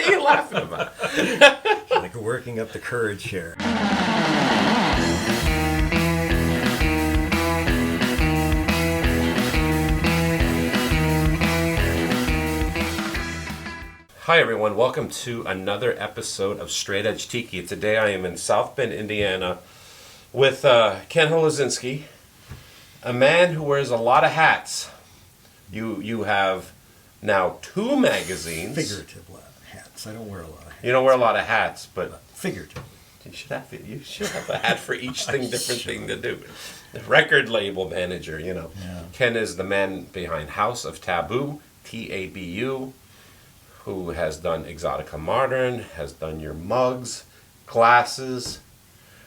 are you laughing about? Like working up the courage here. Hi everyone, welcome to another episode of Straight Edge Tiki. Today I am in South Bend, Indiana with Ken Holozinski, a man who wears a lot of hats. You have now 2 magazines. Figurative hats. I don't wear a lot of hats. You don't wear a lot of hats, but figuratively. You should have a hat for each thing, different thing to do. The record label manager, you know. Yeah. Ken is the man behind House of Taboo, TABU, who has done Exotica Modern, has done your mugs, glasses.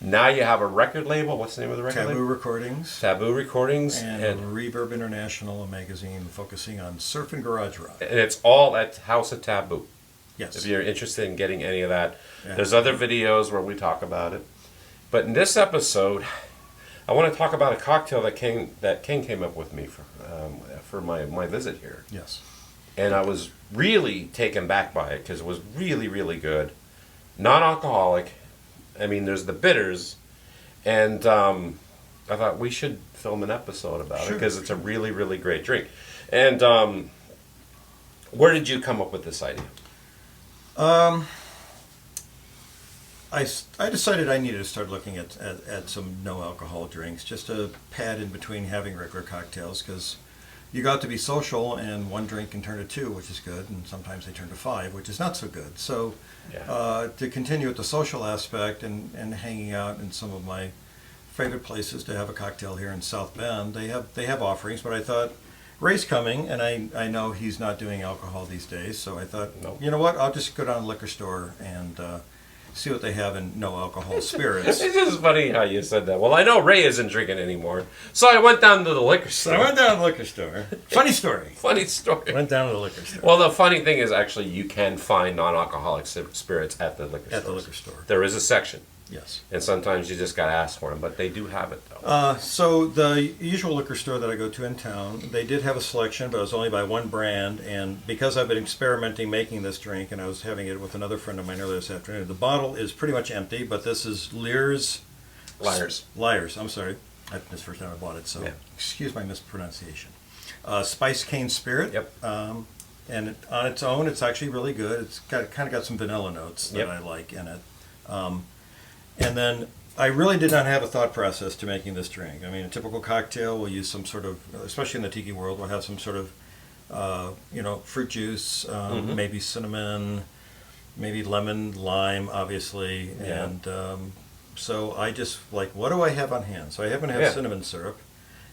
Now you have a record label. What's the name of the record label? Taboo Recordings. Taboo Recordings. And Reverb International, a magazine focusing on surf and garage rock. And it's all at House of Taboo. Yes. If you're interested in getting any of that. Yeah. There's other videos where we talk about it. But in this episode, I want to talk about a cocktail that Ken came up with me for my visit here. Yes. And I was really taken back by it because it was really, really good. Non-alcoholic. I mean, there's the bitters. And I thought we should film an episode about it because it's a really, really great drink. And where did you come up with this idea? I decided I needed to start looking at some no-alcohol drinks, just to pad in between having regular cocktails, because you got to be social, and one drink can turn to 2, which is good, and sometimes they turn to 5, which is not so good. So to continue with the social aspect and hanging out in some of my favorite places to have a cocktail here in South Bend, they have offerings, but I thought, Ray's coming, and I know he's not doing alcohol these days, so I thought, You know what, I'll just go down to the liquor store and see what they have in no-alcohol spirits. It's just funny how you said that. Well, I know Ray isn't drinking anymore, so I went down to the liquor store. So I went down to the liquor store. Funny story. Funny story. Went down to the liquor store. Well, the funny thing is, actually, you can find non-alcoholic spirits at the liquor store. At the liquor store. There is a section. Yes. And sometimes you just got to ask for them, but they do have it, though. So the usual liquor store that I go to in town, they did have a selection, but it was only by one brand. And because I've been experimenting making this drink, and I was having it with another friend of mine earlier this afternoon, the bottle is pretty much empty, but this is Liars. I'm sorry. This is the first time I bought it, so excuse my mispronunciation. Spice Cane Spirit. Yep. And on its own, it's actually really good. It's kind of got some vanilla notes that I like in it. And then I really did not have a thought process to making this drink. I mean, a typical cocktail will use some sort of, especially in the tiki world, we'll have some sort of, fruit juice, maybe cinnamon, maybe lemon, lime, obviously. Yeah. And so I just, what do I have on hand? So I happen to have cinnamon syrup,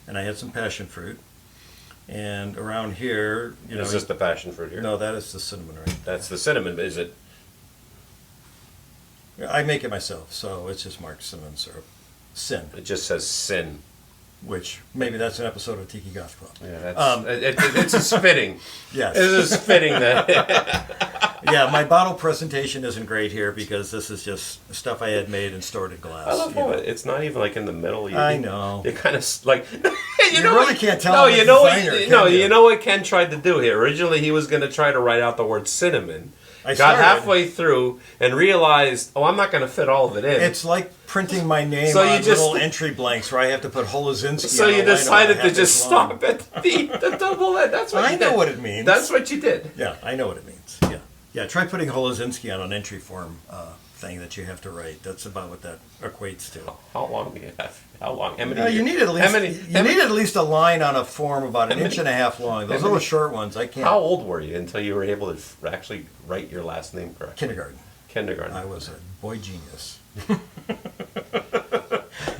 and I had some passion fruit. And around here, Is this the passion fruit here? No, that is the cinnamon right there. That's the cinnamon, is it? I make it myself, so it's just marked cinnamon syrup. Cinn. It just says Cinn. Which, maybe that's an episode of Tiki Goth Club. Yeah, it's just fitting. Yes. It is fitting that. Yeah, my bottle presentation isn't great here because this is just stuff I had made and stored in glass. I love how it's not even like in the middle. I know. You kind of like. You really can't tell. No, you know what Ken tried to do here. Originally, he was going to try to write out the word cinnamon. Got halfway through and realized, I'm not going to fit all of it in. It's like printing my name on little entry blanks where I have to put Holozinski. So you decided to just stop at the double N. That's what you did. I know what it means. That's what you did. Yeah, I know what it means. Yeah. Try putting Holozinski on an entry form thing that you have to write. That's about what that equates to. How long do you have? How long? You need at least a line on a form about an inch and a half long. Those little short ones, I can't. How old were you until you were able to actually write your last name correctly? Kindergarten. I was a boy genius.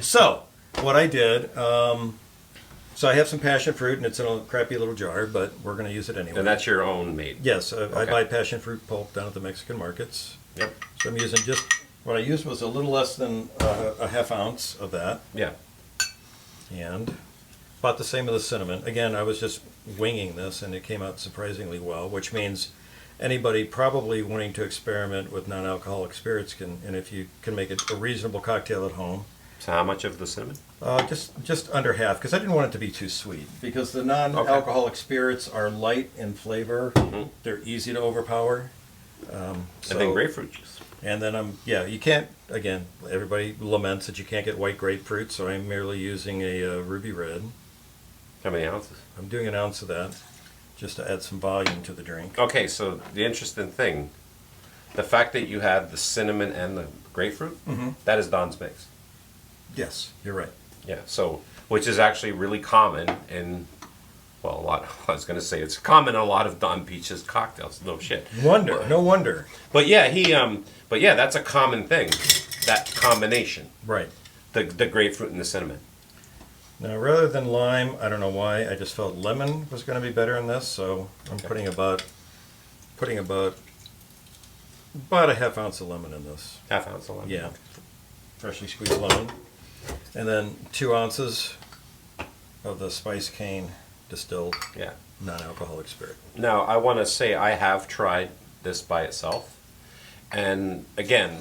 So, what I did, so I have some passion fruit, and it's in a crappy little jar, but we're going to use it anyway. And that's your own made? Yes, I buy passion fruit pulp down at the Mexican markets. Yep. So I'm using what I used was a little less than a half ounce of that. Yeah. And about the same of the cinnamon. Again, I was just winging this, and it came out surprisingly well, which means anybody probably wanting to experiment with non-alcoholic spirits can, and if you can make it a reasonable cocktail at home. So how much of the cinnamon? Just under half, because I didn't want it to be too sweet. Because the non-alcoholic spirits are light in flavor. Mm-hmm. They're easy to overpower. And then grapefruit juice. And then you can't, again, everybody laments that you can't get white grapefruit, so I'm merely using a ruby red. How many ounces? I'm doing an ounce of that just to add some volume to the drink. Okay, so the interesting thing, the fact that you had the cinnamon and the grapefruit, that is Don's mix. Yes, you're right. Yeah, so, which is actually really common in, well, I was going to say it's common in a lot of Don Peach's cocktails. No shit. No wonder. But yeah, that's a common thing, that combination. Right. The grapefruit and the cinnamon. Now, rather than lime, I don't know why, I just felt lemon was going to be better in this, so I'm putting about a half ounce of lemon in this. Half ounce of lemon. Yeah, freshly squeezed lemon, and then 2 ounces of the Spice Cane distilled Yeah. non-alcoholic spirit. Now, I want to say I have tried this by itself. And again,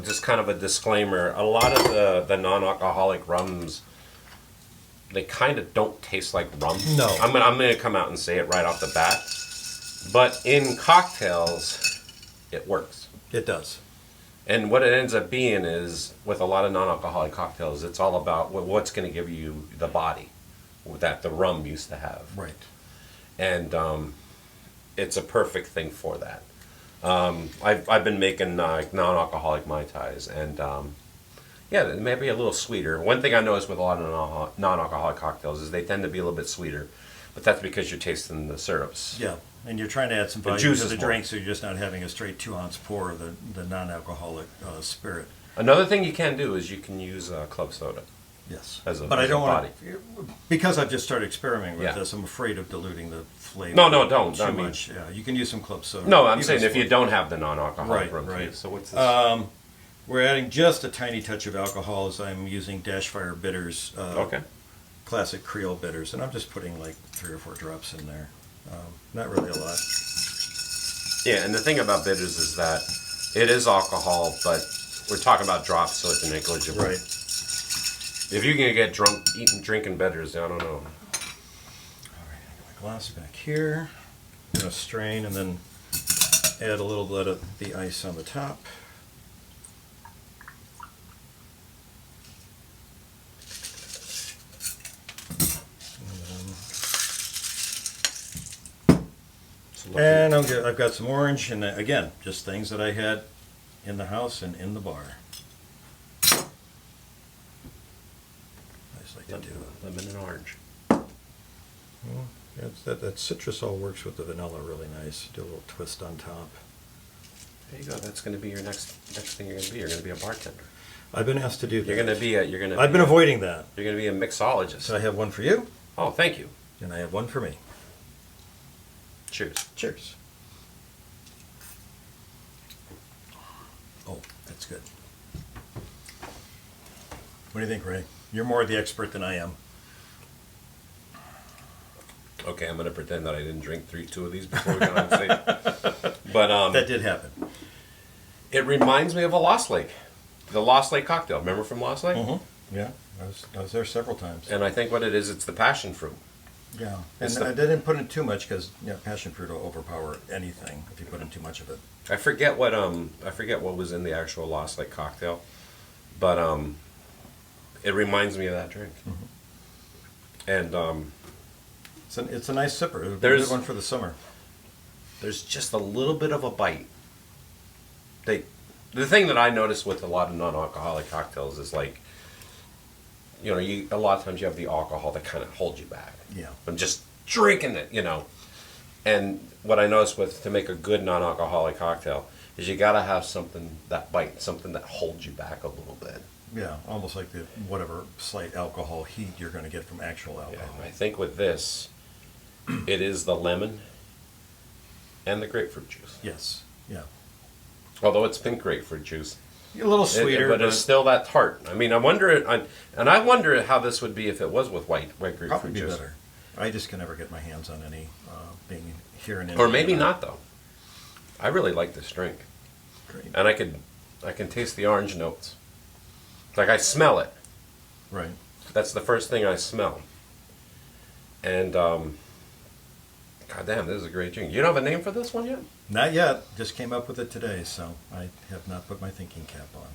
just kind of a disclaimer, a lot of the non-alcoholic rums, they kind of don't taste like rum. No. I'm gonna come out and say it right off the bat. But in cocktails, it works. It does. And what it ends up being is, with a lot of non-alcoholic cocktails, it's all about what's going to give you the body that the rum used to have. Right. And it's a perfect thing for that. I've been making non-alcoholic Mai Tais, and it may be a little sweeter. One thing I noticed with a lot of non-alcoholic cocktails is they tend to be a little bit sweeter, but that's because you're tasting the syrups. Yeah, and you're trying to add some volume juice to the is more. drink, so you're just not having a straight 2-ounce pour of the non-alcoholic spirit. Another thing you can do is you can use club soda. Yes, But I don't want to, because I've just started experimenting with Yeah. this. I'm afraid of diluting the flavor. No, don't. Too I mean- much. Yeah, you can use some club soda. No, I'm Even saying if you sweet. don't have the non-alcoholic rum to Right. use. So what's this? We're adding just a tiny touch of alcohol as I'm using Dash Fire bitters. Okay. Classic Creole bitters, and I'm just putting like 3 or 4 drops in there. Not really a lot. Yeah, and the thing about bitters is that it is alcohol, but we're talking about drops, so it's negligible. Right. If you're gonna get drunk drinking bitters, I don't know. All right, I got my glass back here. I'm gonna strain and then add a little bit of the ice on the top. And I've got some orange, and again, just things that I had in the house and in the bar. I just like to do it. Lemon and orange. That citrus all works with the vanilla really nice. Do a little twist on top. There you go. That's going to be your next thing. You're going to be. You're going to be a bartender. I've been asked to do that. You're going to be I've been avoiding that. You're going to be a mixologist. So I have one for you, Oh, thank you. and I have one for me. Cheers. Cheers. Oh, that's good. What do you think, Ray? You're more the expert than I am. Okay, I'm going to pretend that I didn't drink two of these before we got on stage. But That did happen. it reminds me of a Lost Lake, the Lost Lake cocktail. Remember from Lost Lake? Yeah, I was there several times. And I think what it is, it's the passion fruit. Yeah, It's and the- I didn't put in too much because passion fruit will overpower anything if you put in too much of it. I forget what was in the actual Lost Lake cocktail, but it reminds me of that drink. And It's a nice sipper. It would be a There's- good one for the summer. there's just a little bit of a bite. The thing that I notice with a lot of non-alcoholic cocktails is like, a lot of times you have the alcohol that kind of holds you back. Yeah. I'm just drinking it, And what I notice to make a good non-alcoholic cocktail is you got to have something that bites, something that holds you back a little bit. Yeah, almost like the whatever slight alcohol heat you're going to get from actual Yeah, alcohol. I think with this, it is the lemon and the grapefruit juice. Yes. Yeah. Although it's pink grapefruit juice. A little sweeter, but it's still that tart. I mean, I wonder how this would be if it was with white grapefruit probably be juice. better. I just can never get my hands on any being here in Or maybe Indiana. not though. I really like this drink, Great. and I can taste the orange notes. Like I smell it. Right. That's the first thing I smell. And God damn, this is a great drink. You don't have a name for this one yet? Not yet. Just came up with it today, so I have not put my thinking cap on.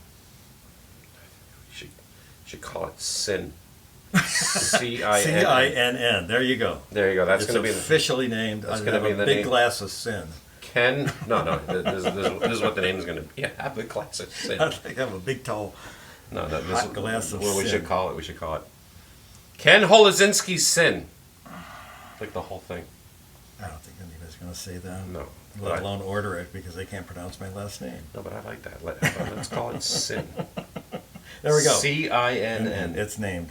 Should call it Cinn. Cinn. Cinn. There you go. There you go. That's It's going to be officially named. That's I gonna have be a the big name. glass of Cinn. Ken. No. This is what the name is going to be. Yeah, have the classic Cinn. I think I have a big tall. No, this Hot is glass of what we Cinn. should call it. We should call it Ken Holazinski's Cinn. Like the whole thing. I don't think anybody's going to say that. No. Let alone order it because they can't pronounce my last name. No, but I like that. Let's call it Cinn. There we go. Cinn. It's named.